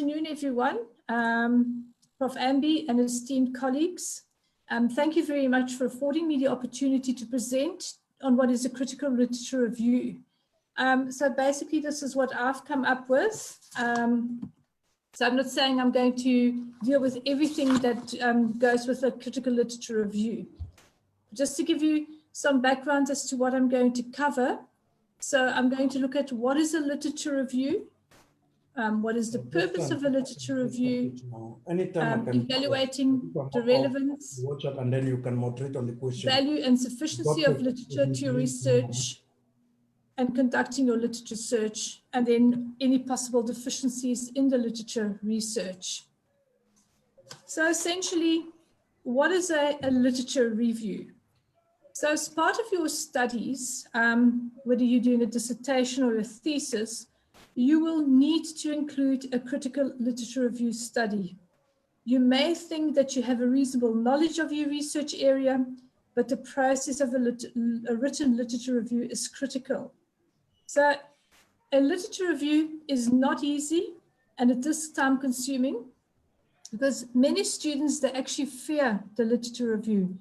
afternoon, everyone. Prof. Amby and esteemed colleagues, thank you very much for affording me the opportunity to present on what is a critical literature review. So basically, this is what I've come up with. So I'm not saying I'm going to deal with everything that goes with a critical literature review. Just to give you some background as to what I'm going to cover. So I'm going to look at what is a literature review, what is the purpose of a literature review, evaluating the relevance, and then you can moderate on the question. Value and sufficiency of literature to your research, and conducting your literature search, and then any possible deficiencies in the literature research. So essentially, what is a literature review? So as part of your studies, whether you're doing a dissertation or a thesis, you will need to include a critical literature review study. You may think that you have a reasonable knowledge of your research area, but the process of a written literature review is critical. So a literature review is not easy, and it is time consuming because many students, they actually fear the literature review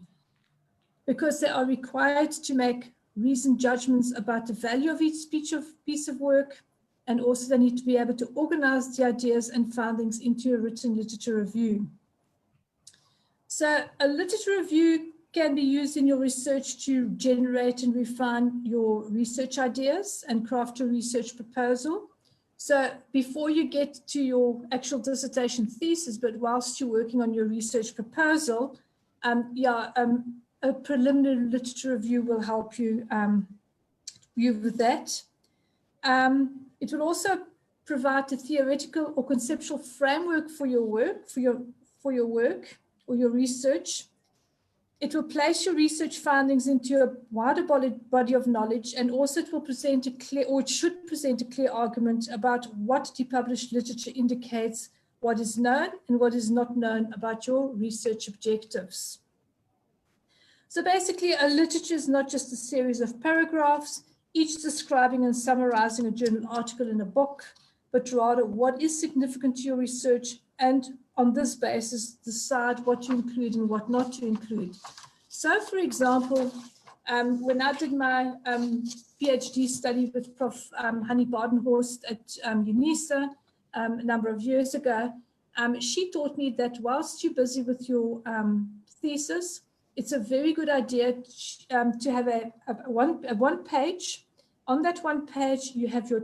because they are required to make reasoned judgments about the value of each piece of work, and also they need to be able to organize the ideas and findings into a written literature review. So a literature review can be used in your research to generate and refine your research ideas and craft your research proposal. So before you get to your actual dissertation thesis, but whilst you're working on your research proposal, a preliminary literature review will help you, with that. It will also provide a theoretical or conceptual framework for your work, for your work or your research. It will place your research findings into a wider body of knowledge, and also it will present a clear, or it should present a clear argument about what the published literature indicates, what is known and what is not known about your research objectives. So basically, a literature is not just a series of paragraphs, each describing and summarizing a journal article in a book, but rather what is significant to your research, and on this basis, decide what to include and what not to include. So for example, when I did my PhD study with Prof. Hannie Badenhorst at UNISA a number of years ago, she taught me that whilst you're busy with your thesis, it's a very good idea to have a one page. On that one page, you have your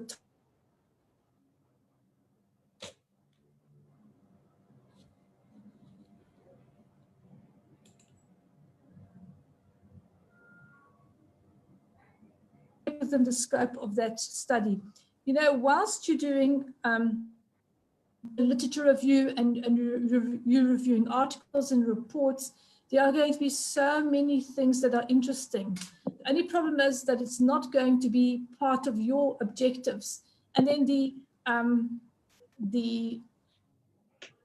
within the scope of that study. You know, whilst you're doing a literature review and you're reviewing articles and reports, there are going to be so many things that are interesting. The only problem is that it's not going to be part of your objectives. And then the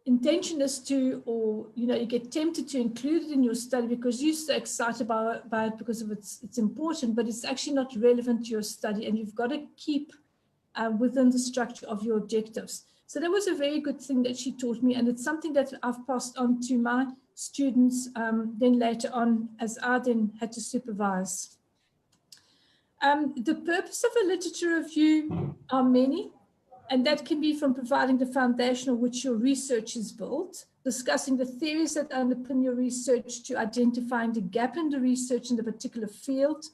intention is to, or you get tempted to include it in your study because you're so excited about it because of it's important, but it's actually not relevant to your study, and you've got to keep within the structure of your objectives. So that was a very good thing that she taught me, and it's something that I've passed on to my students then later on as I then had to supervise. The purpose of a literature review are many, and that can be from providing the foundation on which your research is built, discussing the theories that underpin your research, to identifying the gap in the research in the particular field,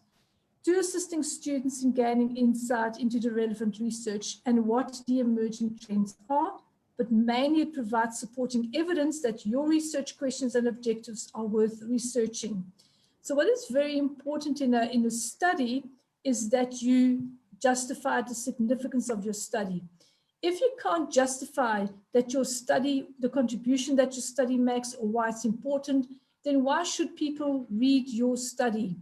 to assisting students in gaining insight into the relevant research and what the emerging trends are, but mainly it provides supporting evidence that your research questions and objectives are worth researching. So what is very important in a study is that you justify the significance of your study. If you can't justify that your study, the contribution that your study makes, or why it's important, then why should people read your study?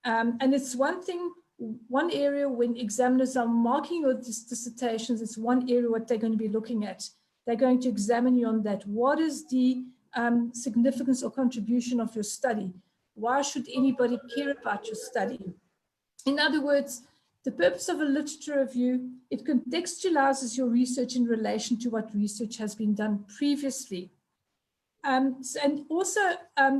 And it's one area when examiners are marking your dissertations, it's one area what they're going to be looking at. They're going to examine you on that. What is the significance or contribution of your study? Why should anybody care about your study? In other words, The purpose of a literature review, it contextualizes your research in relation to what research has been done previously. And also,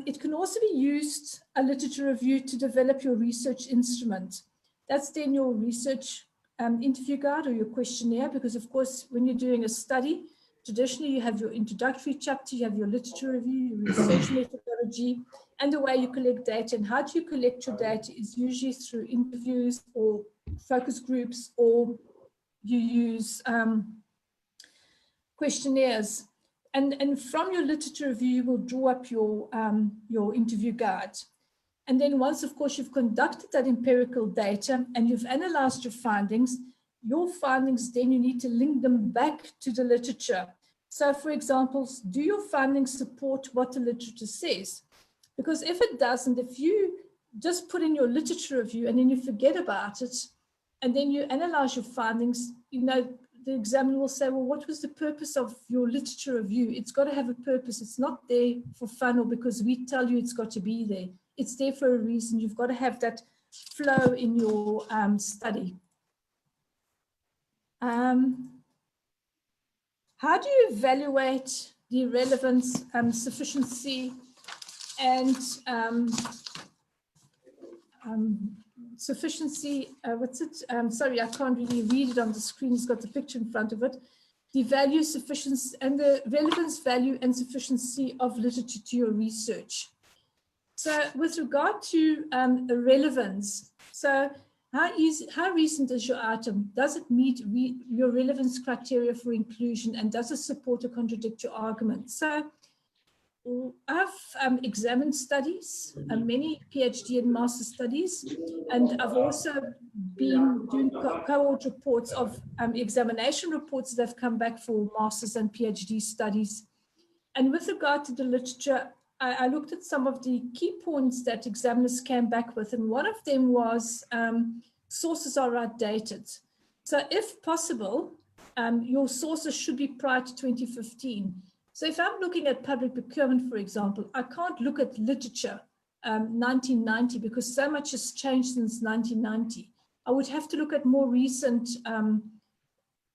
it can also be used, a literature review, to develop your research instrument. That's then your research interview guide or your questionnaire, because of course, when you're doing a study, traditionally you have your introductory chapter, you have your literature review, your research methodology, and the way you collect data. And how do you collect your data is usually through interviews or focus groups, or you use questionnaires. And from your literature review, you will draw up your interview guide. And then once, of course, you've conducted that empirical data and you've analyzed your findings, then you need to link them back to the literature. So for example, do your findings support what the literature says? Because if it doesn't, if you just put in your literature review and then you forget about it, and then you analyze your findings, you know, the examiner will say, well, what was the purpose of your literature review? It's got to have a purpose. It's not there for fun or because we tell you it's got to be there. It's there for a reason. You've got to have that flow in your study. How do you evaluate the relevance, sufficiency, and sufficiency, sorry, I can't really read it on the screen. It's got the picture in front of it. The value, sufficiency, and the relevance, value, and sufficiency of literature to your research. So with regard to relevance, so how recent is your item? Does it meet your relevance criteria for inclusion, and does it support or contradict your argument? So I've examined studies, many PhD and master studies, and I've also been doing cohort reports of examination reports that have come back for masters and PhD studies. And with regard to the literature, I looked at some of the key points that examiners came back with, and one of them was sources are outdated. So if possible, your sources should be prior to 2015. So if I'm looking at public procurement, for example, I can't look at literature 1990 because so much has changed since 1990. I would have to look at more recent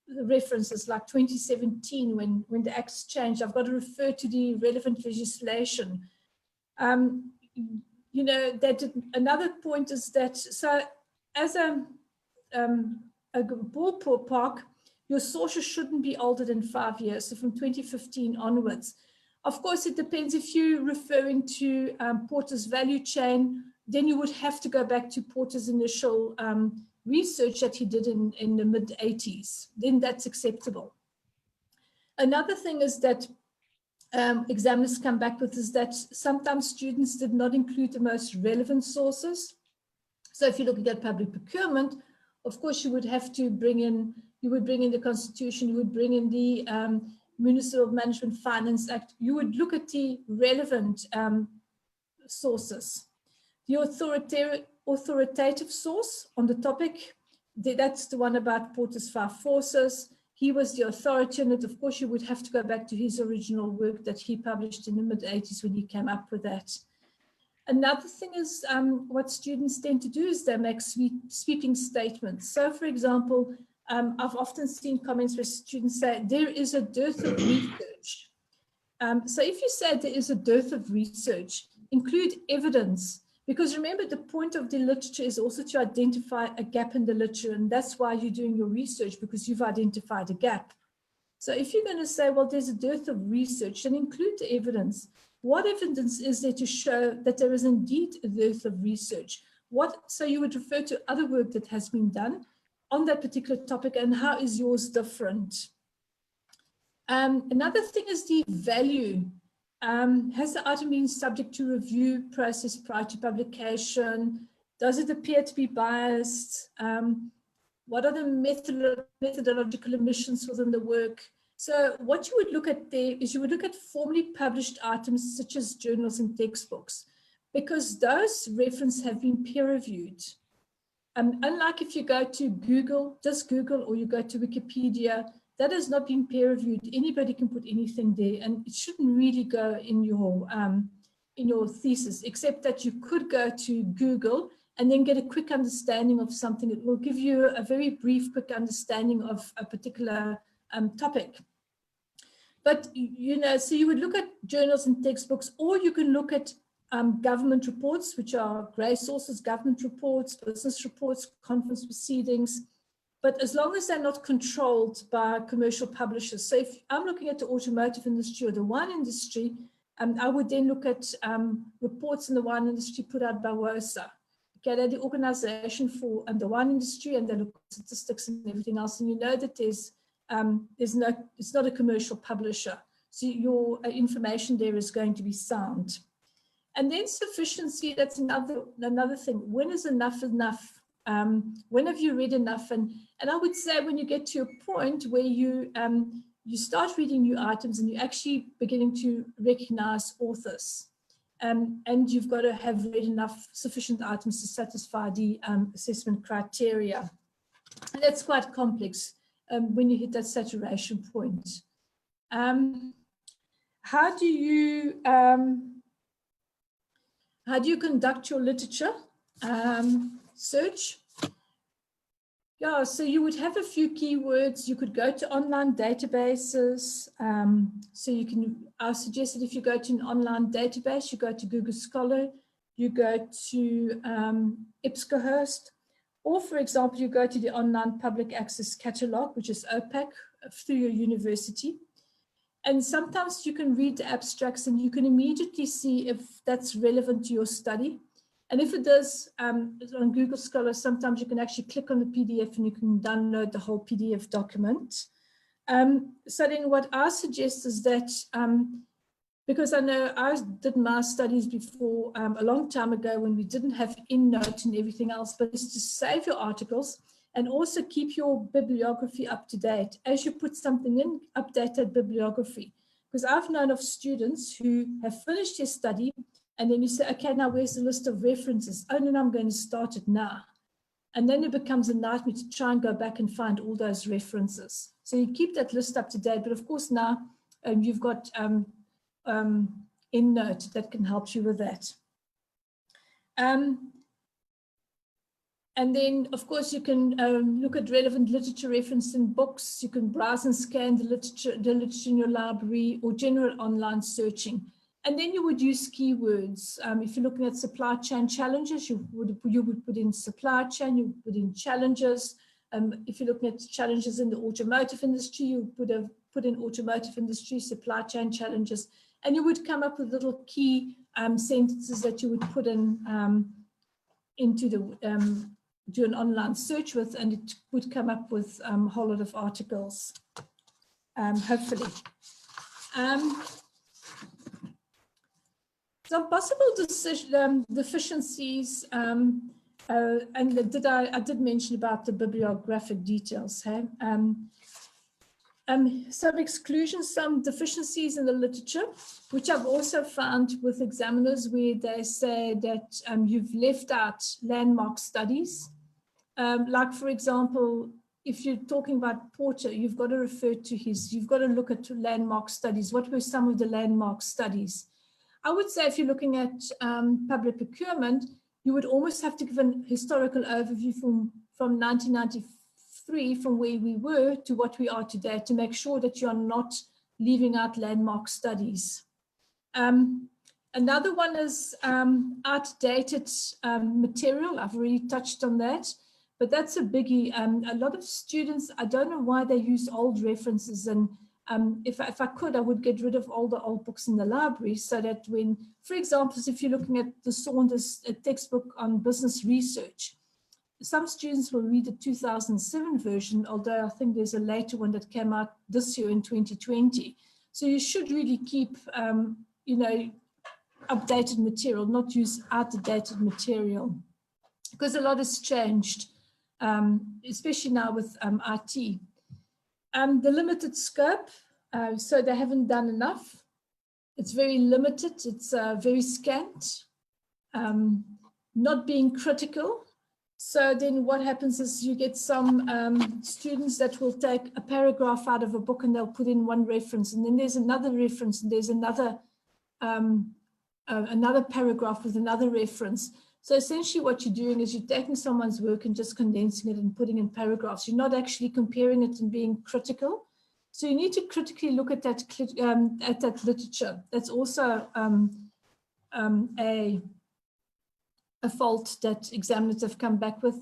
references like 2017 when the acts changed. I've got to refer to the relevant legislation. You know, that another point is that, so as a ballpark, your sources shouldn't be older than 5 years, so from 2015 onwards. Of course, it depends. If you're referring to Porter's value chain, then you would have to go back to Porter's initial research that he did in the mid-80s. Then that's acceptable. Another thing is that examiners come back with is that sometimes students did not include the most relevant sources. So if you're looking at public procurement, of course, you would have to bring in, you would bring in the Constitution, you would bring in the Municipal Management Finance Act, you would look at the relevant sources. The authoritative source on the topic, that's the one about Porter's 5 forces. He was the authority on it. Of course, you would have to go back to his original work that he published in the mid-80s when he came up with that. Another thing is what students tend to do is they make sweeping statements. So, for example, I've often seen comments where students say, there is a dearth of research. So if you say there is a dearth of research, include evidence. Because remember, the point of the literature is also to identify a gap in the literature, and that's why you're doing your research, because you've identified a gap. So if you're going to say, well, there's a dearth of research, then include the evidence. What evidence is there to show that there is indeed a dearth of research? So you would refer to other work that has been done on that particular topic, and how is yours different? Another thing is the value. Has the item been subject to review process prior to publication? Does it appear to be biased? What are the methodological omissions within the work? So what you would look at there is you would look at formally published items such as journals and textbooks, because those references have been peer-reviewed. Unlike if you go to Google, just Google, or you go to Wikipedia, that has not been peer-reviewed. Anybody can put anything there, and it shouldn't really go in your thesis, except that you could go to Google and then get a quick understanding of something. It will give you a very brief, quick understanding of a particular topic. But, you know, so you would look at journals and textbooks, or you can look at government reports, which are grey sources, government reports, business reports, conference proceedings, but as long as they're not controlled by commercial publishers. So if I'm looking at the automotive industry or the wine industry, I would then look at reports in the wine industry put out by WOSA. Okay, they're the organization for the wine industry, and they look at statistics and everything else. And you know that it's not a commercial publisher. So your information there is going to be sound. And then sufficiency, that's another thing. When is enough enough? When have you read enough? And I would say when you get to a point where you start reading new items and you're actually beginning to recognize authors. And you've got to have read enough sufficient items to satisfy the assessment criteria. And that's quite complex when you hit that saturation point. How do you conduct your literature search? Yeah, so you would have a few keywords. You could go to online databases. So you can, I suggest that if you go to an online database, you go to Google Scholar, you go to AISCR, or for example, you go to the online public access catalog, which is OPAC through your university. And sometimes you can read the abstracts and you can immediately see if that's relevant to your study. And if it does, on Google Scholar, sometimes you can actually click on the PDF and you can download the whole PDF document. So then what I suggest is that, because I know I did my studies before a long time ago when we didn't have EndNote and everything else, but it's to save your articles and also keep your bibliography up to date. As you put something in, update that bibliography. Because I've known of students who have finished their study and then you say, okay, now where's the list of references? Oh, no, I'm going to start it now. And then it becomes a nightmare to try and go back and find all those references. So you keep that list up to date. But of course, now you've got EndNote that can help you with that. And then, of course, you can look at relevant literature referenced in books. You can browse and scan the literature in your library or general online searching. And then you would use keywords. If you're looking at supply chain challenges, you would put in supply chain, you would put in challenges. If you're looking at challenges in the automotive industry, you would put in automotive industry, supply chain challenges, and you would come up with little key sentences that you would put in into the do an online search with, and it would come up with a whole lot of articles, hopefully. Some possible deficiencies, and I did mention about the bibliographic details. Hey? Some exclusions, some deficiencies in the literature, which I've also found with examiners where they say that you've left out landmark studies. Like, for example, if you're talking about Porter, you've got to refer to you've got to look at landmark studies. What were some of the landmark studies? I would say if you're looking at public procurement, you would almost have to give an historical overview from 1993, from where we were to what we are today, to make sure that you are not leaving out landmark studies. Another one is outdated material. I've already touched on that, but that's a biggie. A lot of students, I don't know why they use old references, and if I could, I would get rid of all the old books in the library so that when, for example, if you're looking at the Saunders textbook on business research, some students will read the 2007 version, although I think there's a later one that came out this year in 2020. So you should really keep, you know, updated material, not use outdated material, because a lot has changed, especially now with IT. The limited scope, so they haven't done enough. It's very limited, it's very scant, not being critical. So then what happens is you get some students that will take a paragraph out of a book and they'll put in one reference, and then there's another reference, and there's another paragraph with another reference. So essentially what you're doing is you're taking someone's work and just condensing it and putting in paragraphs. You're not actually comparing it and being critical. So you need to critically look at that literature. That's also a fault that examiners have come back with,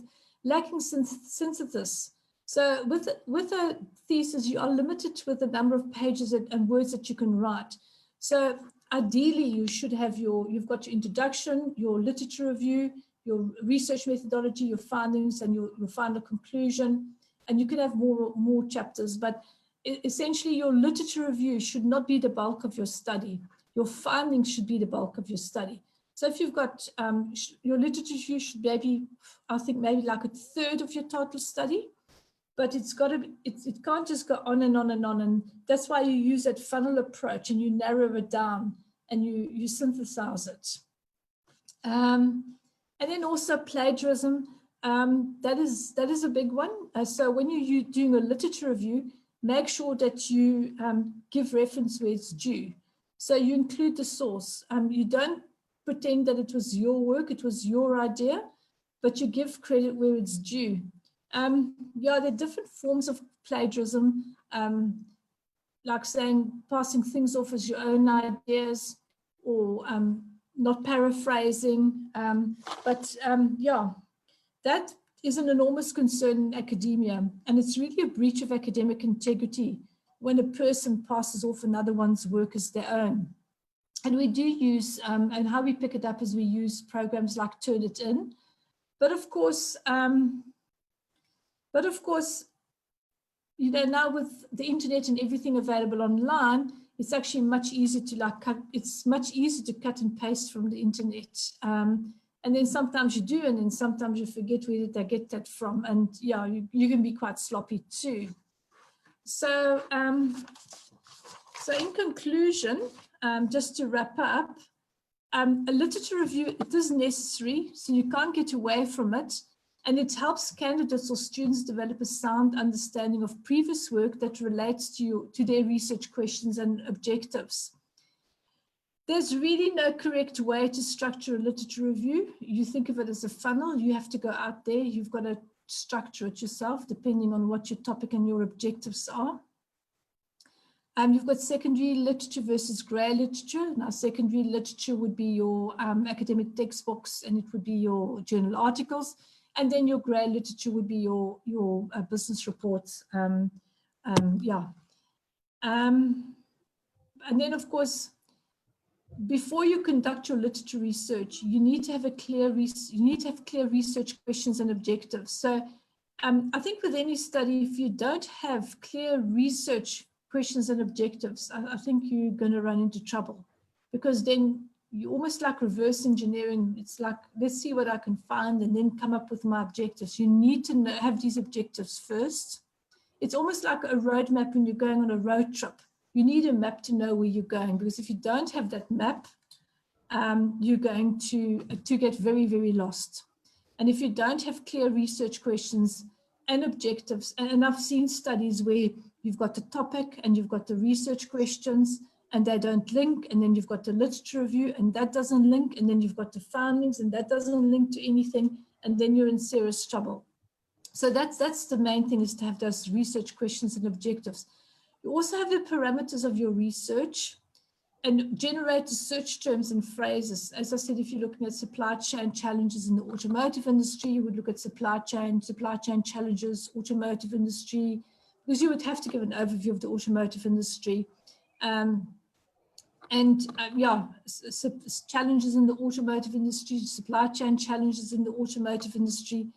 lacking synthesis. So with a thesis, you are limited with the number of pages and words that you can write. So ideally, you should have you've got your introduction, your literature review, your research methodology, your findings, and your final conclusion. And you can have more chapters, but essentially your literature review should not be the bulk of your study. Your findings should be the bulk of your study. So if you've got your literature review should maybe, I think maybe like a third of your total study, but it's got to be, it can't just go on and on and on. And that's why you use that funnel approach and you narrow it down and you synthesize it. And then also plagiarism, that is a big one. So when you're doing a literature review, make sure that you give reference where it's due. So you include the source. You don't pretend that it was your work, it was your idea, but you give credit where it's due. Yeah, there are different forms of plagiarism, like saying, passing things off as your own ideas, or not paraphrasing. Yeah, that is an enormous concern in academia, and it's really a breach of academic integrity when a person passes off another one's work as their own. And we do use, and how we pick it up is we use programs like Turnitin. But of course, you know, now with the internet and everything available online, it's actually much easier to it's much easier to cut and paste from the internet. And then sometimes you do, and then sometimes you forget where did they get that from. And yeah, you can be quite sloppy too. So, so in conclusion, just to wrap up, a literature review, it is necessary, so you can't get away from it. And it helps candidates or students develop a sound understanding of previous work that relates to their research questions and objectives. There's really no correct way to structure a literature review. You think of it as a funnel. You have to go out there. You've got to structure it yourself, depending on what your topic and your objectives are. You've got secondary literature versus grey literature. Now, secondary literature would be your academic textbooks, and it would be your journal articles. And then your grey literature would be your business reports. Yeah. And then, of course, before you conduct your literature research, you need to have clear research questions and objectives. So I think with any study, if you don't have clear research questions and objectives, I think you're going to run into trouble, because then you're almost like reverse engineering. It's like, let's see what I can find and then come up with my objectives. You need to have these objectives first. It's almost like a roadmap when you're going on a road trip. You need a map to know where you're going, because if you don't have that map, you're going to get very, very lost. And if you don't have clear research questions and objectives, and I've seen studies where you've got the topic and you've got the research questions and they don't link, and then you've got the literature review and that doesn't link, and then you've got the findings and that doesn't link to anything, and then you're in serious trouble. So that's the main thing, is to have those research questions and objectives. You also have the parameters of your research and generate the search terms and phrases. As I said, if you're looking at supply chain challenges in the automotive industry, you would look at supply chain challenges, automotive industry, because you would have to give an overview of the automotive industry. Yeah, challenges in the automotive industry, supply chain challenges in the automotive industry.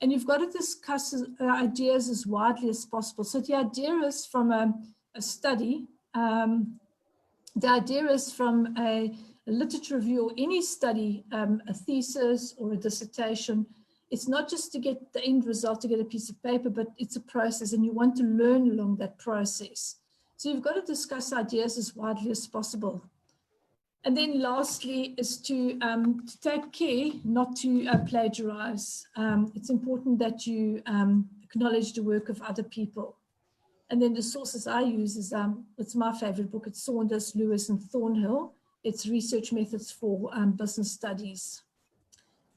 And you've got to discuss ideas as widely as possible. So the idea is from a study, the idea is from a literature review or any study, a thesis or a dissertation. It's not just to get the end result, to get a piece of paper, but it's a process, and you want to learn along that process. So you've got to discuss ideas as widely as possible. And then lastly is to take care not to plagiarize. It's important that you acknowledge the work of other people. And then the sources I use is, it's my favorite book. It's Saunders, Lewis and Thornhill. It's Research Methods for Business Studies.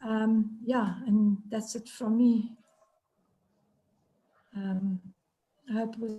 Yeah, and that's it from me. I hope it was